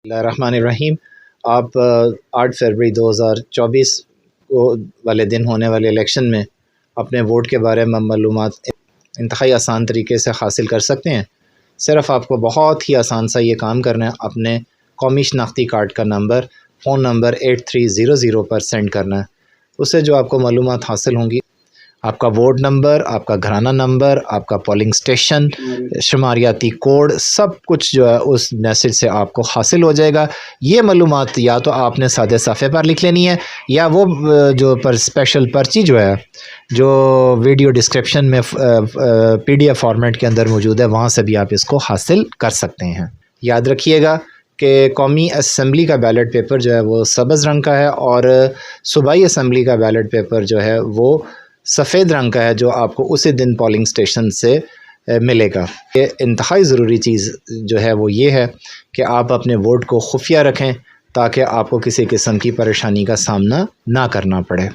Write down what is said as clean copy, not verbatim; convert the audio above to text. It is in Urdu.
الرحمن الرحیم. آپ 8 فروری 2024 کو والے دن ہونے والے الیکشن میں اپنے ووٹ کے بارے میں معلومات انتہائی آسان طریقے سے حاصل کر سکتے ہیں. صرف آپ کو بہت ہی آسان سا یہ کام کرنا ہے، اپنے قومی شناختی کارڈ کا نمبر فون نمبر 8300 پر سینڈ کرنا ہے. اس سے جو آپ کو معلومات حاصل ہوں گی، آپ کا وارڈ نمبر، آپ کا گھرانہ نمبر، آپ کا پولنگ اسٹیشن، شماریاتی کوڈ، سب کچھ جو ہے اس میسج سے آپ کو حاصل ہو جائے گا. یہ معلومات یا تو آپ نے سادے صفحے پر لکھ لینی ہے، یا وہ جو اسپیشل پرچی جو ہے جو ویڈیو ڈسکرپشن میں PDF فارمیٹ کے اندر موجود ہے، وہاں سے بھی آپ اس کو حاصل کر سکتے ہیں. یاد رکھیے گا کہ قومی اسمبلی کا بیلٹ پیپر جو ہے وہ سبز رنگ کا ہے، اور صوبائی اسمبلی کا بیلٹ پیپر جو ہے وہ سفید رنگ کا ہے، جو آپ کو اسی دن پولنگ اسٹیشن سے ملے گا. یہ انتہائی ضروری چیز جو ہے وہ یہ ہے کہ آپ اپنے ووٹ کو خفیہ رکھیں تاکہ آپ کو کسی قسم کی پریشانی کا سامنا نہ کرنا پڑے.